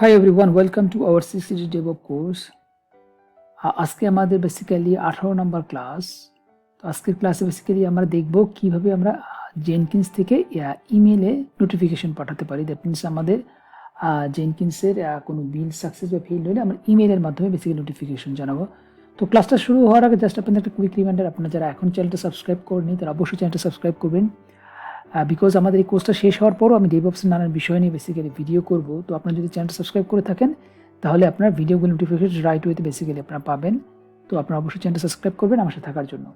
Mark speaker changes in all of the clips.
Speaker 1: Hi everyone, welcome to our CCD DevOps course. আজকে আমাদের basically 18 নম্বর class. তো আজকের ক্লাসে বেসিক্যালি আমরা দেখব কিভাবে আমরা জেনকিন্স থেকে ইমেলে নোটিফিকেশন পাঠাতে পারি। দ্যাট মিনস আমাদের জেনকিন্সের কোনো বিল সাকসেস বা ফেল হলে আমরা ইমেলের মাধ্যমে বেসিক্যালি নোটিফিকেশন জানাবো। তো ক্লাসটা শুরু হওয়ার আগে জাস্ট আপনাদের একটা কুইক রিমাইন্ডার, আপনারা যারা এখন চ্যানেলটা সাবস্ক্রাইব করেনি তারা অবশ্যই চ্যানেলটা সাবস্ক্রাইব করবেন। বিকজ আমাদের এই কোর্সটা শেষ হওয়ার পরও আমি ডেভঅপসের নানান বিষয় নিয়ে বেসিক্যালি ভিডিও করব। তো আপনারা যদি চ্যানেলটা সাবস্ক্রাইব করে থাকেন তাহলে আপনার ভিডিওগুলো নোটিফিকেশন রাইট ওয়েতে বেসিক্যালি আপনারা পাবেন। তো আপনারা অবশ্যই চ্যানেলটা সাবস্ক্রাইব করবেন আমার সাথে থাকার জন্য।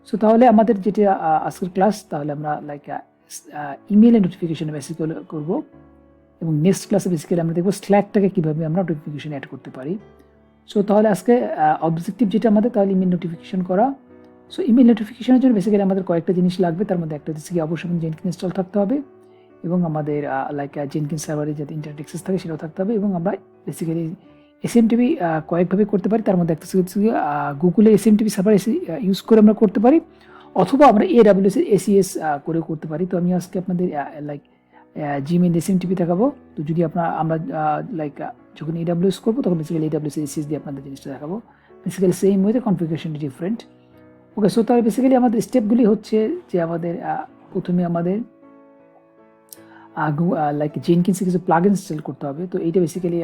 Speaker 1: সো তাহলে আমাদের যেটা আজকের ক্লাস, তাহলে আমরা লাইক ইমেলে নোটিফিকেশনে বেসিক্যালি করব, এবং নেক্সট ক্লাসে বেসিক্যালি আমরা দেখবো স্ল্যাকটাকে কীভাবে আমরা নোটিফিকেশন অ্যাড করতে পারি। সো তাহলে আজকে অবজেক্টিভ যেটা আমাদের, তাহলে ইমেল নোটিফিকেশন করা। সো ইমেল নোটিফিকেশনের জন্য বেসিক্যালি আমাদের কয়েকটা জিনিস লাগবে। তার মধ্যে একটা হচ্ছে কি অবশ্যই জেনকিন্স ইনস্টল থাকতে হবে, এবং আমাদের লাইক জেনকিন্স সার্ভারে যাতে ইন্টারনেট অ্যাক্সেস থাকে সেটাও থাকতে হবে, এবং আমরা বেসিক্যালি এসএমটিপি কয়েকভাবে করতে পারি। তার মধ্যে একটা হচ্ছে গুগলে এসএমটিপি সার্ভার ইউজ করে আমরা করতে পারি, অথবা আমরা AWS এর ACS করে করতে পারি। তো আমি আজকে আপনাদের লাইক জিমেল এসএমটিপি দেখাবো। তো যদি আমরা লাইক যখন AWS করবো তখন বেসিক্যালি AWS ACS দিয়ে আপনাদের জিনিসটা দেখাবো। বেসিক্যালি সেম ওয়েতে কনফিগারেশন ডিফারেন্ট। ওকে, সো তাহলে বেসিক্যালি আমাদের স্টেপগুলি হচ্ছে যে আমাদের প্রথমে আমাদের লাইক জেনকিন্সে কিছু প্লাগ ইনস্টল করতে হবে। তো এইটা বেসিক্যালি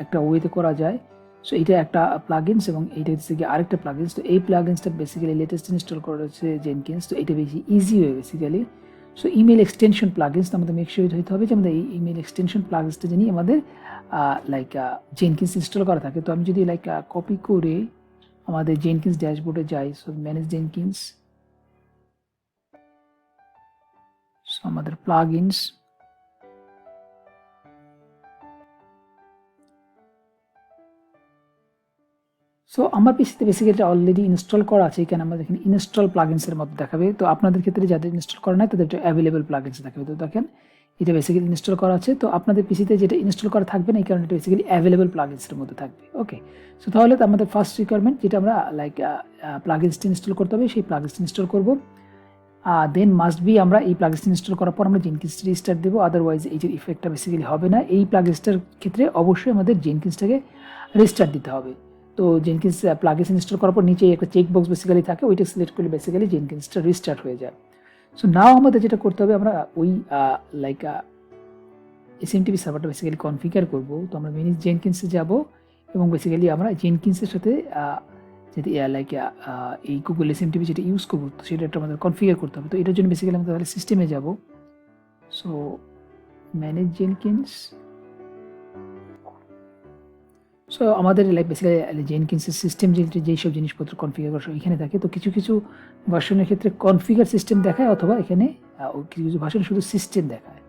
Speaker 1: একটা ওয়েতে করা যায়। সো এইটা একটা প্লাগইনস, এবং এইটা হচ্ছে কি আরেকটা প্লাগইনস। তো এই প্লাগইনসটা বেসিক্যালি লেটেস্ট ইনস্টল করা হচ্ছে জেনকিন্স। তো এটা বেশি easy way basically. So email extension plugins আমাদের মেক শিওর হতে হবে যে আমাদের এই ইমেল এক্সটেনশন প্লাগইনসটা জানি আমাদের লাইক জেনকিন্স ইনস্টল করা থাকে। তো আমি যদি লাইক কপি করে আমাদের জেনকিন্স ড্যাশবোর্ডে যাই, সো ম্যানেজ জেনকিন্স, সো আমাদের প্লাগইনস, সো আমার পিসিতে বেসিক্যালি অলরেডি ইনস্টল করা আছে। এখানে আমাদের এখানে ইনস্টল প্লাগইনসের মতো দেখাবে। তো আপনাদের ক্ষেত্রে যাদের ইনস্টল করা নাই তাদের অ্যাভেলেবল প্লাগইনস দেখাবে। তো দেখেন এটা বেসিক্যালি ইনস্টল করা আছে। তো আপনাদের পিসিতে যেটা ইনস্টল করা থাকবে না, এই কারণে এটা বেসিক্যালি অ্যাভেলেবল প্লাগইনসের মধ্যে থাকবে। ওকে, সো তাহলে তো আমাদের ফার্স্ট রিকোয়ারমেন্ট যেটা আমরা লাইক প্লাগইনসটি ইনস্টল করতে হবে, সেই প্লাগইনসটি ইনস্টল করব। দেন মাস্ট বি আমরা এই প্লাগইনসটি ইনস্টল করার পর আমরা জেনকিন্সটি রিস্টার্ট দেবো, আদারওয়াইজ এই যে ইফেক্টটা বেসিক্যালি হবে না। এই প্লাগইনসটার ক্ষেত্রে অবশ্যই আমাদের জেনকিন্সটাকে রিস্টার্ট দিতে হবে। তো জেনকিন্স প্লাগইনস ইনস্টল করার পর নিচে একটা চেক বক্স বেসিক্যালি থাকে, ওইটা সিলেক্ট করলে বেসিক্যালি জেনকিন্সটা রিস্টার্ট হয়ে যায়। সো নাও আমাদের যেটা করতে হবে, আমরা ওই লাইক এসএমটিপি সার্ভারটা বেসিক্যালি কনফিগার করব। তো আমরা ম্যানেজ জেনকিন্সে যাব, এবং বেসিক্যালি আমরা জেনকিন্সের সাথে যদি লাইক এই গুগল এসএমটিপি যেটা ইউজ করবো তো সেটা একটা আমাদের কনফিগার করতে হবে। তো এটার জন্য বেসিক্যালি আমাদের তাহলে সিস্টেমে যাব। সো ম্যানেজ জেনকিন্স, সো আমাদের লাইক বেসিক্যালি জেনকিন্সের সিস্টেম যেই সব জিনিসপত্র কনফিগার করা এখানে থাকে। তো কিছু কিছু ভার্সনের ক্ষেত্রে কনফিগার সিস্টেম দেখায়, অথবা এখানে কিছু কিছু ভার্সন শুধু সিস্টেম দেখায়।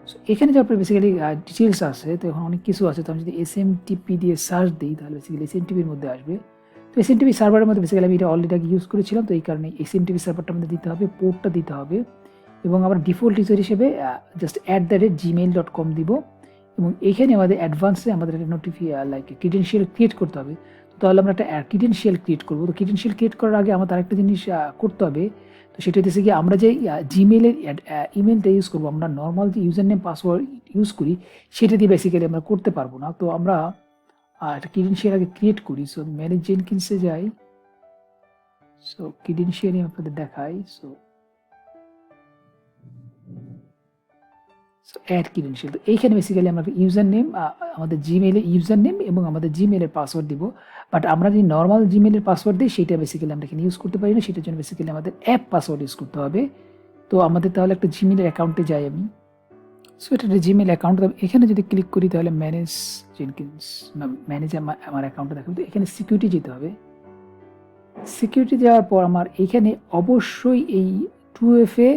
Speaker 1: সো এখানে যে আপনার বেসিক্যালি ডিটেলস আছে, তো এখন অনেক কিছু আছে। তো আমি যদি এসএমটিপি দিয়ে সার্চ দিই তাহলে বেসিক্যালি এসএমটিপির মধ্যে আসবে। তো এসএমটিপি সার্ভারের মধ্যে বেসিক্যালি আমি এটা অলরেডি আগে ইউজ করেছিলাম, তো এই কারণে এসএমটিপি সার্ভারটা আমাদের দিতে হবে, পোর্টটা দিতে হবে, এবং আমরা ডিফল্ট ইউজার হিসেবে জাস্ট @gmail.com দিব, এবং এখানে আমাদের অ্যাডভান্সে আমাদের একটা লাইক ক্রিডেন্সিয়াল ক্রিয়েট করতে হবে। তাহলে আমরা একটা ক্রিডেন্সিয়াল ক্রিয়েট করবো। তো ক্রিডেন্সিয়াল ক্রিয়েট করার আগে আমাদের আরেকটা জিনিস করতে হবে। তো সেটা হচ্ছে কি আমরা যে জিমেলের ইমেলটা ইউজ করবো, আমরা নর্মাল যে ইউজার নেম পাসওয়ার্ড ইউজ করি সেটা দিয়ে বেসিক্যালি আমরা করতে পারবো না। তো আমরা একটা ক্রিডেন্সিয়াল আগে ক্রিয়েট করি। সো ম্যানেজ জেনকিন্সে যাই, সো ক্রিডেন্সিয়ালি আপনাদের দেখাই। সো অ্যাড ক্রিডেন্সিয়াল, তো এইখানে বেসিক্যালি আমরা ইউজার নেম, আমাদের জিমেইলে ইউজার নেম এবং আমাদের জিমেইলের পাসওয়ার্ড দিব। বাট আমরা যদি নর্মাল জিমেইলের পাসওয়ার্ড দিই সেটা বেসিক্যালি আমরা এখানে ইউজ করতে পারি না, সেটার জন্য বেসিক্যালি আমাদের অ্যাপ পাসওয়ার্ড ইউজ করতে হবে। তো আমাদের তাহলে একটা জিমেইলের অ্যাকাউন্টে যাই আমি। সো এটা একটা জিমেইল অ্যাকাউন্ট, এখানে যদি ক্লিক করি তাহলে ম্যানেজ জেনকিন্স, ম্যানেজ আমার অ্যাকাউন্টে দেখাবে। তো এখানে সিকিউরিটি যেতে হবে। সিকিউরিটি যাওয়ার পর আমার এইখানে অবশ্যই এই 2FA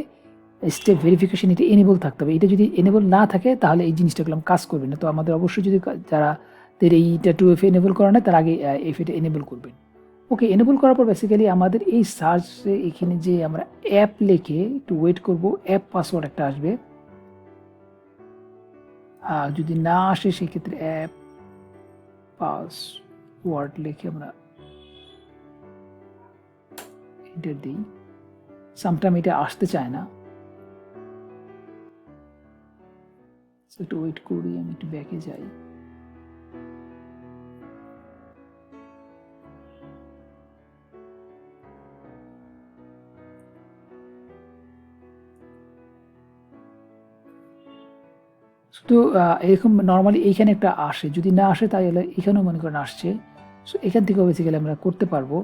Speaker 1: স্টেপ ভেরিফিকেশন এটা এনেবল থাকতে হবে। এটা যদি এনেবল না থাকে তাহলে এই জিনিসটাগুলো কাজ করবে না। তো আমাদের অবশ্যই যদি যাদের এইটা 2FA এনেবল করা না তার আগে এটা এনেবল করবেন। ওকে, এনেবল করার পর বেসিক্যালি আমাদের এই সার্চে এখানে যে আমরা অ্যাপ লিখে একটু ওয়েট করব, অ্যাপ পাসওয়ার্ড একটা আসবে। যদি না আসে সেক্ষেত্রে অ্যাপ পাসওয়ার্ড লিখে আমরা এন্টার দিই। সামটাইম এটা আসতে চায় না। একটু ওয়েট করি, আমি একটু ব্যাকে যাই। তো এরকম নর্মালি এইখানে একটা আসে, যদি না আসে তাহলে এখানেও মনে করেন আসছে। সো এখান থেকেও বেসিক্যালি আমরা করতে পারবো।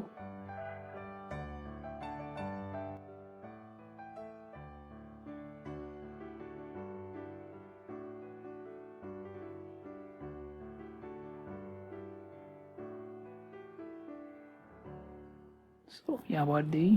Speaker 1: সো আমি আবার দিই।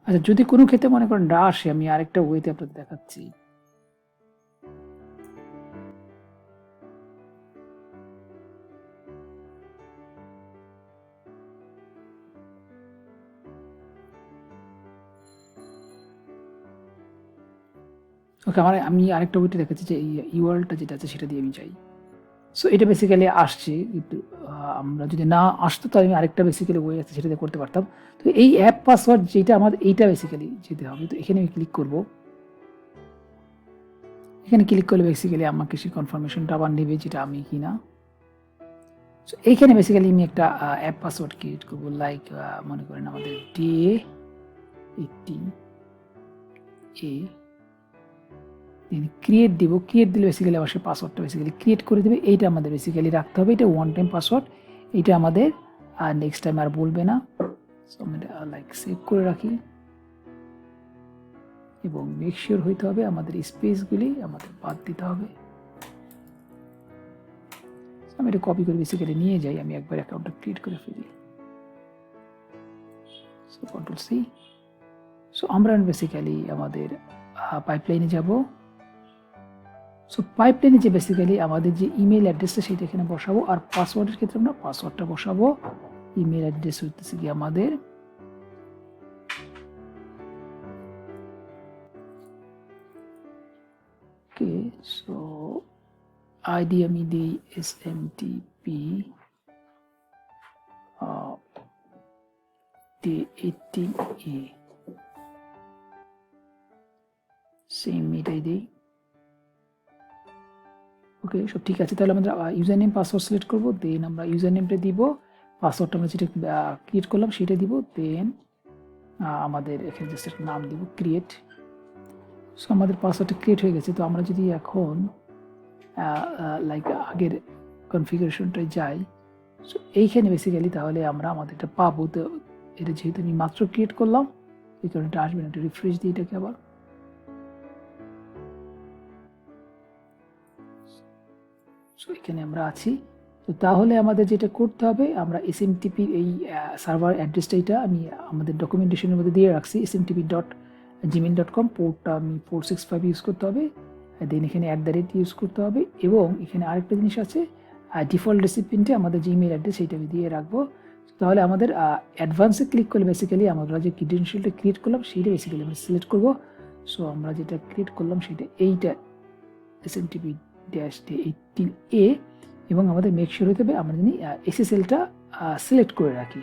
Speaker 1: আচ্ছা, যদি কোনো ক্ষেত্রে মনে করেন না আসে, আমি আরেকটা ওয়েতে আপনাদের দেখাচ্ছি। ওকে, আমি আরেকটা ওয়েতে দেখাচ্ছি যে এই ইউআরএলটা যেটা আছে সেটা দিয়ে আমি যাই। সো এটা বেসিক্যালি আসছে, কিন্তু আমরা যদি না আসতো তাহলে আমি আরেকটা বেসিক্যালি ওয়ে আছে সেটা দিয়ে করতে পারতাম। তো এই অ্যাপ পাসওয়ার্ড যেটা আমাদের, এইটা বেসিক্যালি যেতে হবে। তো এখানে আমি ক্লিক করব। এখানে ক্লিক করলে বেসিক্যালি আমাকে সেই কনফার্মেশনটা আবার নেবে যেটা আমি কিনা। সো এইখানে বেসিক্যালি আমি একটা অ্যাপ পাসওয়ার্ড ক্রিয়েট করবো, লাইক মনে করেন আমাদের DA18A, ক্রিয়েট দিব। ক্রিয়েট দিলে বেসিক্যালি আবার সেই পাসওয়ার্ডটা বেসিক্যালি ক্রিয়েট করে দেবে। এইটা আমাদের বেসিক্যালি রাখতে হবে, এটা ওয়ান টাইম পাসওয়ার্ড। এইটা আমাদের আর নেক্সট টাইম আর বলবে না। সো আমি লাইক সেভ করে রাখি, এবং মেক শিওর হইতে হবে আমাদের স্পেসগুলি আমাদের বাদ দিতে হবে। আমি এটা কপি করে বেসিক্যালি নিয়ে যাই, আমি একবার অ্যাকাউন্টটা ক্রিয়েট করে ফেলি। So control C. সো আমরা বেসিক্যালি আমাদের পাইপলাইনে যাব। সো পাইপলাইনে যে বেসিক্যালি আমাদের যে ইমেল অ্যাড্রেসটা সেটা এখানে বসাবো, আর পাসওয়ার্ডের ক্ষেত্রে আমরা পাসওয়ার্ডটা বসাবো। ইমেল অ্যাড্রেস হইতেছে কি আমাদের ওকে। সো আইডি আমি দিই SMTP DA18A, সেম এটাই দিই। ওকে, সব ঠিক আছে। তাহলে আমরা ইউজার নেম পাসওয়ার্ড সিলেক্ট করবো, দেন আমরা ইউজার নেমটা দিব, পাসওয়ার্ডটা আমরা যেটা ক্রিয়েট করলাম সেটা দিব, দেন আমাদের এখানে জাস্ট একটা নাম দিব ক্রিয়েট। সো আমাদের পাসওয়ার্ডটা ক্রিয়েট হয়ে গেছে। তো আমরা যদি এখন লাইক আগের কনফিগারেশনটায় যাই, সো এইখানে বেসিক্যালি তাহলে আমরা আমাদেরটা পাবো। তো এটা যেহেতু আমি মাত্র ক্রিয়েট করলাম, এই কারণে এটা আসবে না। একটা রিফ্রেশ দিই এটাকে আবার। সো এখানে আমরা আছি। তো তাহলে আমাদের যেটা করতে হবে, আমরা SMTP এই সার্ভার অ্যাড্রেসটা এটা আমি আমাদের ডকুমেন্টেশনের মধ্যে দিয়ে রাখছি, smtp.gmail.com, পোর্টটা আমি 465 ইউজ করতে হবে, দেন এখানে @ ইউজ করতে হবে, এবং এখানে আরেকটা জিনিস আছে, ডিফল্ট রেসিপিয়েন্টে আমাদের যে ইমেল অ্যাড্রেস সেইটা আমি দিয়ে রাখবো। তাহলে আমাদের অ্যাডভান্সে ক্লিক করলে বেসিক্যালি আমরা যে ক্রিডেন্সিয়ালটা ক্রিয়েট করলাম সেইটা বেসিক্যালি আমরা সিলেক্ট করবো। সো আমরা যেটা ক্রিয়েট করলাম সেটা এইটা SMTP-DA, এবং আমাদের মেক শিওর হতে হবে আমরা জানি SSLটা সিলেক্ট করে রাখি।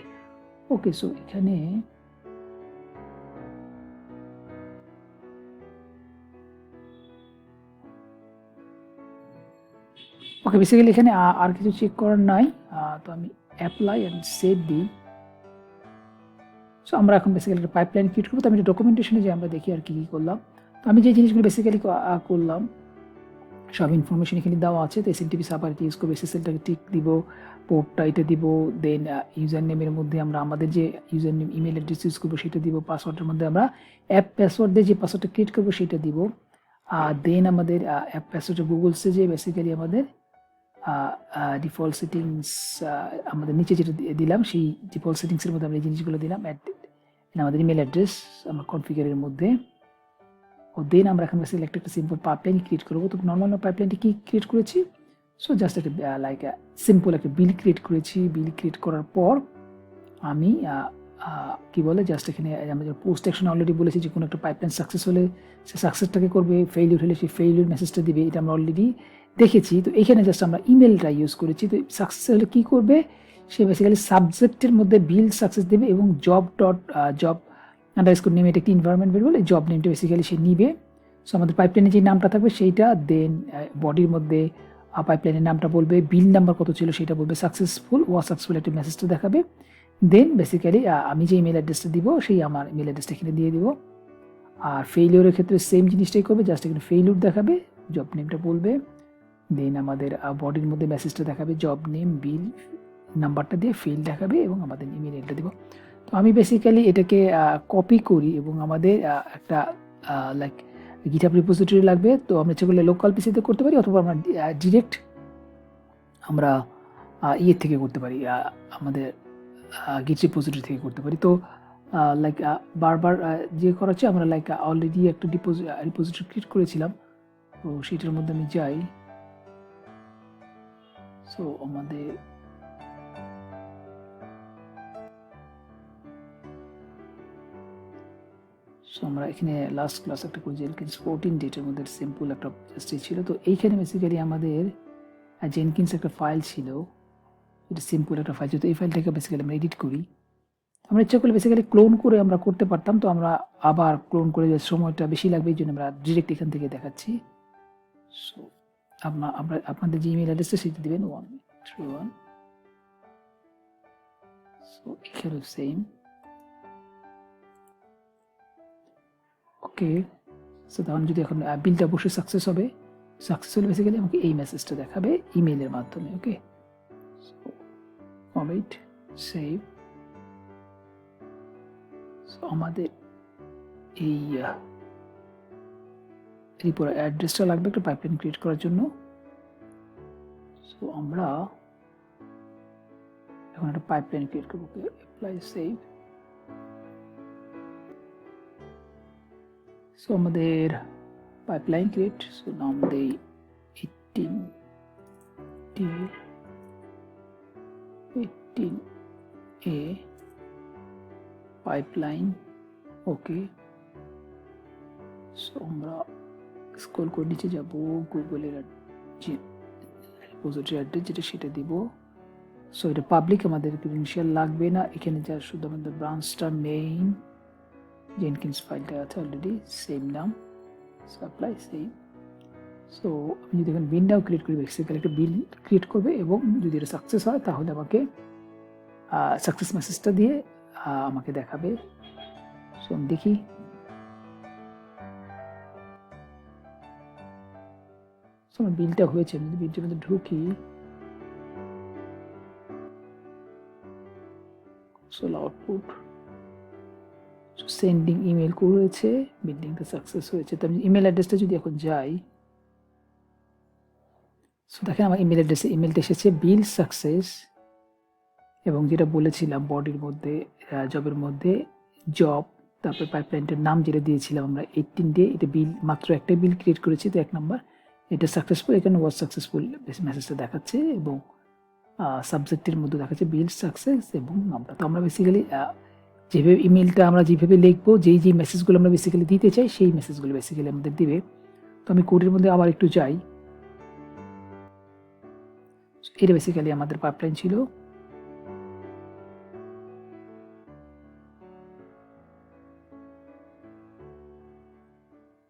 Speaker 1: ওকে, সো এখানে ওকে বেসিক্যালি এখানে আর কিছু চেক করার নাই। তো আমি অ্যাপ্লাই অ্যান্ড সেভ দিই। সো আমরা এখন বেসিক্যালি একটা পাইপলাইন ক্রিয়েট করবো। তো আমি ডকুমেন্টেশনে যে আমরা দেখি আর কি করলাম। তো আমি যে জিনিসগুলো বেসিক্যালি করলাম সব ইনফরমেশন এখানে দেওয়া আছে। তো SMTP সার্ভার ইউজ করবো, SSLটাকে টিক দিব, পোর্টটা এটা দিব, দেন ইউজার নেমের মধ্যে আমরা আমাদের যে user name email address use করবো সেটা দিব, পাসওয়ার্ডের মধ্যে আমরা অ্যাপ পাসওয়ার্ড দিয়ে যে পাসওয়ার্ডটা ক্রিয়েট করবো সেটা দিব, দেন আমাদের অ্যাপ পাসওয়ার্ড গুগলসে যে বেসিক্যালি আমাদের ডিফল্ট সেটিংস আমাদের নিচে যেটা দিলাম সেই ডিফল্ট সেটিংসের মধ্যে আমরা এই জিনিসগুলো দিলাম, আমাদের ইমেল অ্যাড্রেস আমরা কনফিগারের মধ্যে। ও দেন আমরা এখানে সিলেক্ট একটা সিম্পল পাইপলাইন ক্রিয়েট করবো। তো নর্মাল পাইপলাইনটি কি ক্রিয়েট করেছি, সো জাস্ট একটা লাইক সিম্পল একটা বিল ক্রিয়েট করেছি। বিল ক্রিয়েট করার পর আমি কি বলে জাস্ট এখানে আমরা পোস্ট অ্যাকশন অলরেডি বলেছি যে কোনো একটা পাইপলাইন সাকসেস হলে সে সাকসেসটাকে করবে, ফেইলিউর হলে সেই ফেইলিউর মেসেজটা দিবে, এটা আমরা অলরেডি দেখেছি। তো এখানে জাস্ট আমরা ইমেলটা ইউজ করেছি। তো সাকসেস হলে কী করবে, সে বেসিক্যালি সাবজেক্টের মধ্যে বিল সাকসেস দেবে এবং জব আন্ডারস্কোর নেমে এটা একটি এনভায়রনমেন্ট ভেরিয়েবল, এই জব নেমটা বেসিক্যালি সে নিবে। সো আমাদের পাইপলাইনে যে নামটা থাকবে সেইটা, দেন বডির মধ্যে পাইপলাইনের নামটা বলবে, বিল নাম্বার কত ছিল সেটা বলবে, সাকসেসফুল সাকসেসফুল একটা মেসেজটা দেখাবে। দেন বেসিক্যালি আমি যে ইমেল অ্যাড্রেসটা দিব সেই আমার ইমেল অ্যাড্রেসটা এখানে দিয়ে দিব। আর ফেইলিওরের ক্ষেত্রে সেম জিনিসটাই করবে, জাস্ট এখানে ফেইলিউর দেখাবে, জব নেমটা বলবে, দেন আমাদের বডির মধ্যে মেসেজটা দেখাবে, জব নেম, বিল নাম্বারটা দিয়ে ফেইল দেখাবে এবং আমাদের ইমেল আইডিটা দিব। তো আমি বেসিক্যালি এটাকে কপি করি এবং আমাদের একটা লাইক গিটহাব রিপোজিটরি লাগবে। তো আমরা ইচ্ছে করলে লোকাল পিসিতে করতে পারি অথবা আমরা ডিরেক্ট আমরা ইয়ের থেকে করতে পারি, আমাদের গিট রিপোজিটরি থেকে করতে পারি। তো লাইক বারবার যে করা হচ্ছে, আমরা লাইক অলরেডি একটা রিপোজিটরি ক্রিয়েট করেছিলাম, তো সেটার মধ্যে আমি যাই। সো আমাদের আমরা এখানে লাস্ট ক্লাস একটা করে জেনকিন্স 14 ডেটের মধ্যে সিম্পল একটা জাস্ট ছিল। তো এইখানে বেসিক্যালি আমাদের জেনকিন্স একটা ফাইল ছিল, এটা সিম্পল একটা ফাইল ছিল। তো এই ফাইলটাকে বেসিক্যালি আমরা এডিট করি। আমরা ইচ্ছা করলে বেসিক্যালি ক্লোন করে আমরা করতে পারতাম, তো আমরা আবার ক্লোন করে সময়টা বেশি লাগবে, এই জন্য আমরা ডিরেক্ট এখান থেকে দেখাচ্ছি। সো আপনাদের যে ইমেল অ্যাড্রেসটা সেটা দেবেন 131। সো এখানেও সেম। ওকে, সো তখন যদি এখন বিলটা অবশ্যই সাকসেস হবে, সাকসেস হলে বেসিক্যালি আমাকে এই মেসেজটা দেখাবে ইমেলের মাধ্যমে। ওকে, সো কমিট, সেভ। সো আমাদের এই রিপোর্ট অ্যাড্রেসটা লাগবে একটা পাইপলাইন ক্রিয়েট করার জন্য। সো আমরা এখন একটা পাইপলাইন ক্রিয়েট করবো, অ্যাপ্লাই, সেভ। সো আমাদের পাইপলাইন ক্রিয়েট, সো নাম দেই 18A পাইপলাইন। ওকে, সো আমরা স্ক্রল করে নিচে যাব, গুগলের যে রিপোজিটরি অ্যাড্রেস যেটা সেটা দিব। সো এটা পাবলিক, আমাদের ক্রেডেনশিয়াল লাগবে না, এখানে যা শুধু আমাদের ব্রাঞ্চটা মেইন জেনকিন্স ফাইলটা আছে অলরেডি, সেম নাম, সাপ্লাই সেম। সো আমি যদি এখানে বিলটাও ক্রিয়েট করি, বেসিক্যালি একটা বিল ক্রিয়েট করবে এবং যদি এটা সাকসেস হয় তাহলে আমাকে সাকসেস মেসেজটা দিয়ে আমাকে দেখাবে। সো আমি দেখি, সো আমার বিলটা হয়েছে, আমি যদি বিলটার মধ্যে ঢুকি, সোল আউটপুট, সেন্ডিং ইমেল করেছে, বিল্ডিংটা সাকসেস হয়েছে। তো আমি ইমেল অ্যাড্রেসটা যদি এখন যাই, সো দেখেন আমার ইমেল অ্যাড্রেসে ইমেলটা এসেছে, বিল সাকসেস, এবং যেটা বলেছিলাম বডির মধ্যে জবের মধ্যে জব, তারপর পাইপলাইনটার নাম যেটা দিয়েছিলাম আমরা 18 ডে, এটা বিল মাত্র একটা বিল ক্রিয়েট করেছি, তো 1 নম্বর এটা সাকসেসফুল, এখানে ওয়াজ সাকসেসফুল মেসেজটা দেখাচ্ছে এবং সাবজেক্টের মধ্যে দেখাচ্ছে বিল সাকসেস এবং নামটা। তো আমরা বেসিক্যালি যেভাবে ইমেলটা আমরা যেভাবে লিখবো, যেই মেসেজগুলো আমরা বেসিক্যালি দিতে চাই সেই মেসেজগুলো বেসিক্যালি আমাদের দিবে। তো আমি কোডের মধ্যে আবার একটু যাই, এটা বেসিক্যালি আমাদের পাইপলাইন ছিল।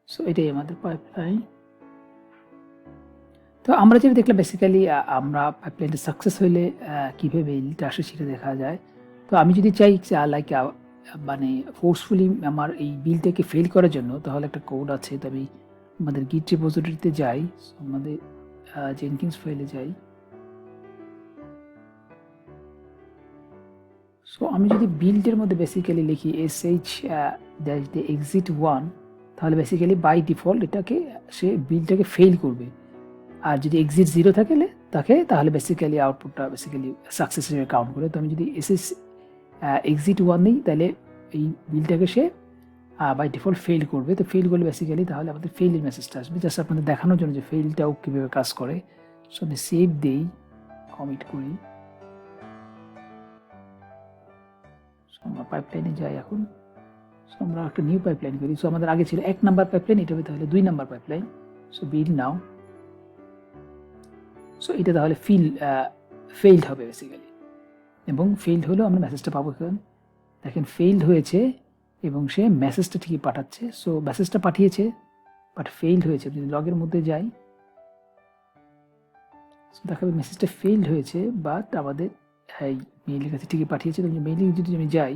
Speaker 1: সো এটাই আমাদের পাইপলাইন। তো আমরা যেটা দেখলাম বেসিক্যালি আমরা পাইপলাইনটা সাকসেস হইলে কীভাবে বিলটা আসে সেটা দেখা যায়। তো আমি যদি চাই লাইক মানে ফোর্সফুলি আমার এই বিলটাকে ফেল করার জন্য, তাহলে একটা কোড আছে। তো আমি আমাদের গিট রিপোজিটরিতে যাই, আমাদের জেনকিন্স ফাইলে যাই। সো আমি যদি বিল্ডের মধ্যে বেসিক্যালি লিখি sh-exit1, তাহলে বেসিক্যালি বাই ডিফল্ট এটাকে সে বিলটাকে ফেল করবে। আর যদি এক্সিট 0 থাকে তাহলে বেসিক্যালি আউটপুটটা বেসিক্যালি সাকসেস হিসেবে কাউন্ট করে। তো আমি যদি exit 1 নিই, তাহলে এই বিলটাকে সে বাই ডিফল্ট ফেল করবে। তো ফেল করলে বেসিক্যালি তাহলে আমাদের ফেইলের মেসেজটা আসবে, জাস্ট আপনাদের দেখানোর জন্য যে ফেইলটাও কীভাবে কাজ করে। সো আমি সেভ দিই, কমিট করি। আমরা পাইপলাইনে যাই এখন। সো আমরা একটা নিউ পাইপলাইন করি। সো আমাদের আগে ছিল 1 নাম্বার পাইপলাইন, এটা হবে তাহলে 2 নাম্বার পাইপলাইন। সো বিল্ড নাও। সো এটা তাহলে ফেইল্ড হবে বেসিক্যালি, এবং ফেইল্ড হলেও আমরা মেসেজটা পাবো। এখন দেখেন ফেইল্ড হয়েছে এবং সে মেসেজটা ঠিকই পাঠাচ্ছে। সো মেসেজটা পাঠিয়েছে বাট ফেইল্ড হয়েছে। যদি লগের মধ্যে যাই দেখাবে মেসেজটা ফেইল্ড হয়েছে, বাট আমাদের মেইলের কাছে ঠিকই পাঠিয়েছে। তো মেইলে যদি আমি যাই,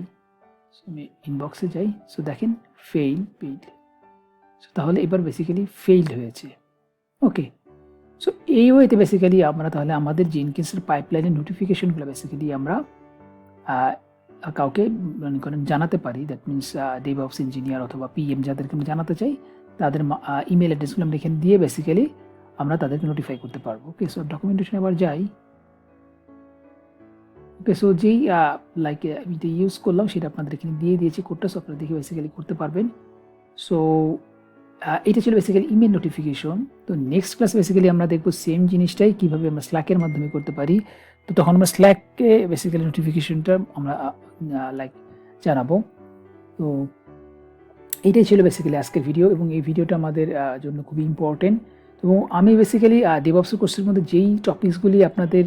Speaker 1: আমি ইনবক্সে যাই, সো দেখেন পেইড। সো তাহলে এবার বেসিক্যালি ফেইল্ড হয়েছে। ওকে, সো এই ওয়েতে বেসিক্যালি আমরা তাহলে আমাদের জেনকিন্সের পাইপলাইনের নোটিফিকেশনগুলো বেসিক্যালি আমরা কাউকে মনে করেন জানাতে পারি। দ্যাট মিনস ডেভঅপস ইঞ্জিনিয়ার অথবা পিএম যাদেরকে আমরা জানাতে চাই, তাদের ইমেল অ্যাড্রেসগুলো আমরা এখানে দিয়ে বেসিক্যালি আমরা তাদেরকে নোটিফাই করতে পারবো। ওকে, সো ডকুমেন্টেশন আবার যাই। ওকে, সো যেই লাইক আমি এটা ইউজ করলাম সেটা আপনাদের এখানে দিয়ে দিয়েছি কোডটা, সো আপনারা দেখে বেসিক্যালি করতে পারবেন। সো এটা ছিল বেসিক্যালি ইমেল নোটিফিকেশন। তো নেক্সট ক্লাস বেসিক্যালি আমরা দেখবো সেম জিনিসটাই কীভাবে আমরা স্ল্যাকের মাধ্যমে করতে পারি। তো তখন আমরা স্ল্যাককে বেসিক্যালি নোটিফিকেশনটা আমরা লাইক জানাবো। তো এইটাই ছিল বেসিক্যালি আজকের ভিডিও, এবং এই ভিডিওটা আমাদের জন্য খুবই ইম্পর্টেন্ট। এবং আমি বেসিক্যালি ডেভঅপস কোর্সের মধ্যে যেই টপিকসগুলি আপনাদের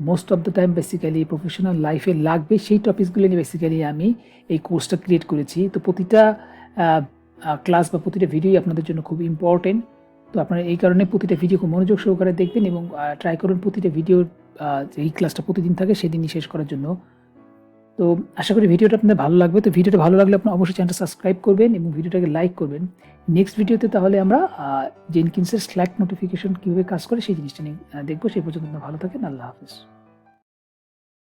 Speaker 1: most of the time basically professional লাইফে লাগবে, সেই টপিকসগুলি নিয়ে বেসিক্যালি আমি এই কোর্সটা ক্রিয়েট করেছি। তো প্রতিটা ক্লাস বা প্রতিটা ভিডিওই আপনাদের জন্য খুব ইম্পর্টেন্ট। তো আপনারা এই কারণে প্রতিটা ভিডিও খুব মনোযোগ সহকারে দেখবেন এবং ট্রাই করুন প্রতিটা ভিডিওর এই ক্লাসটা প্রতিদিন থাকে সেদিনই শেষ করার জন্য। তো আশা করি ভিডিওটা আপনাদের ভালো লাগবে। তো ভিডিওটা ভালো লাগলে আপনারা অবশ্যই চ্যানেলটা সাবস্ক্রাইব করবেন এবং ভিডিওটাকে লাইক করবেন। নেক্সট ভিডিওতে তাহলে আমরা জেনকিন্সের স্ল্যাক নোটিফিকেশন কীভাবে কাজ করে সেই জিনিসটা নিয়ে দেখবো। সেই পর্যন্ত আপনারা ভালো থাকেন। আল্লাহ হাফিজ।